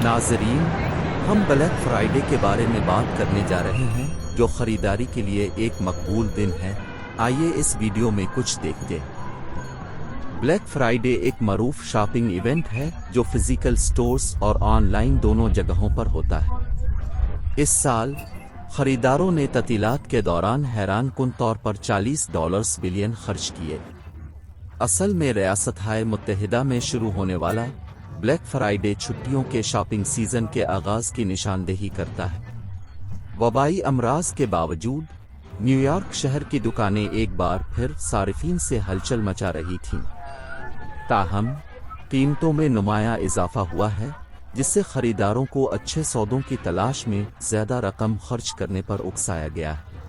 नाज़रीन, हम black Friday के बारे में बात करने जा रहे हैं, जो खरीदारी के लिए एक मकबूल दिन है। आइए इस वीडियो में कुछ देखते हैं। ब्लैक फ्राइडे एक मरूफ शॉपिंग इवेंट है जो फिजिकल स्टोर्स और ऑनलाइन दोनों जगहों पर होता है। इस साल खरीदारों ने ततीलात के दौरान हैरानकुन तौर पर $40 बिलियन खर्च किए। असल में रियासत-ए मुत्तहिदा में शुरू होने वाला ब्लैक फ्राइडे छुट्टियों के शॉपिंग सीजन के आगाज की निशानदेही करता है। वबाई अमराज के बावजूद न्यूयॉर्क शहर की दुकानें एक बार फिर सारिफीन से हलचल मचा रही थीं। ताहम कीमतों में नुमाया इजाफा हुआ है, जिससे खरीदारों को अच्छे सौदों की तलाश में ज्यादा रकम खर्च करने पर उकसाया गया है।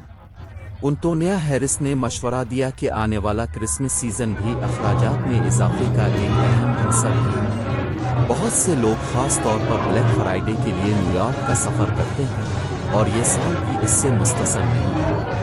एंटोनिया हैरिस ने मशवरा दिया कि आने वाला क्रिसमस सीजन भी अखराजात में इजाफे का एक अहम हिस्सा है। बहुत से लोग खास तौर पर ब्लैक फ्राइडे के लिए न्यूयॉर्क का सफर करते हैं और ये साल भी इससे मुस्तसन नहीं है।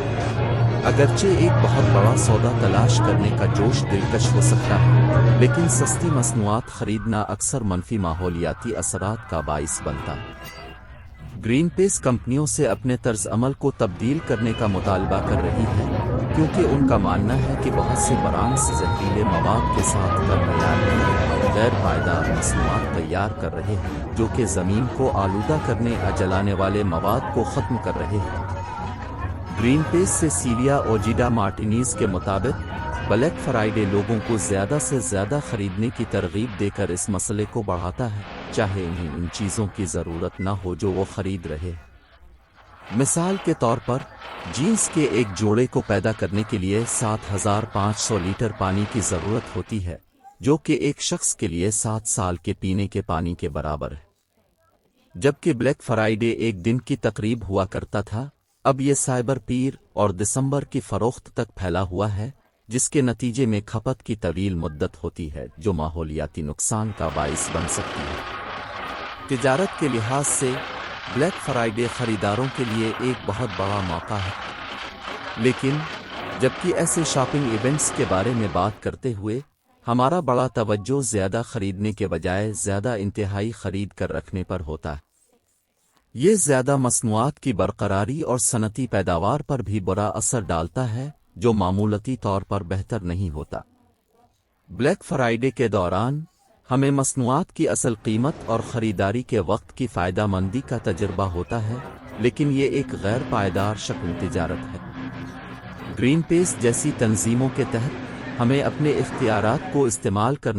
अगरचे एक बहुत बड़ा सौदा तलाश करने का जोश दिलकश हो सकता है, लेकिन सस्ती मसनूआत खरीदना अक्सर मनफी माहौलियाती असरात का बाइस बनता है। ग्रीनपीस कंपनियों से अपने तर्ज अमल को तब्दील करने का मुतालबा कर रही है, क्योंकि उनका मानना है कि बहुत से ब्रांड्स जहरीले मवाद के साथ गैर पायदार मसनूआत तैयार कर रहे हैं, जो कि ज़मीन को आलूदा करने या जलाने वाले मवाद को ख़त्म कर रहे हैं। ग्रीनपीस से सीलिया ओजिडा मार्टिनीज के मुताबिक ब्लैक फ्राइडे लोगों को ज़्यादा से ज़्यादा खरीदने की तरगीब देकर इस मसले को बढ़ाता है, चाहे इन्हें इन चीज़ों की ज़रूरत न हो जो वो खरीद रहे। मिसाल के तौर पर जीन्स के एक जोड़े को पैदा करने के लिए 7,500 लीटर पानी की ज़रूरत होती है, जो कि एक शख्स के लिए 7 साल के पीने के पानी के बराबर है। जबकि ब्लैक फ्राइडे एक दिन की तकरीब हुआ करता था, अब ये साइबर पीर और दिसंबर की फरोख्त तक फैला हुआ है, जिसके नतीजे में खपत की तवील मुद्दत होती है, जो माहौलियाती नुकसान का बाइस बन सकती है। तिजारत के लिहाज से ब्लैक फ्राइडे खरीदारों के लिए एक बहुत बड़ा मौका है, लेकिन जबकि ऐसे शॉपिंग इवेंट्स के बारे में बात करते हुए हमारा बड़ा तवज्जो ज़्यादा खरीदने के बजाय ज़्यादा इंतहाई खरीद कर रखने पर होता है। ये ज़्यादा मसनूआत की बरकरारी और सनती पैदावार पर भी बुरा असर डालता है, जो मामूलती तौर पर बेहतर नहीं होता। ब्लैक फ्राइडे के दौरान हमें मसनूआत की असल कीमत और ख़रीदारी के वक्त की फ़ायदा मंदी का तजुर्बा होता है, लेकिन ये एक गैर पायदार शक्ल तिजारत है। ग्रीनपीस जैसी तंजीमों के तहत हमें अपने इख्तियारात को इस्तेमाल करना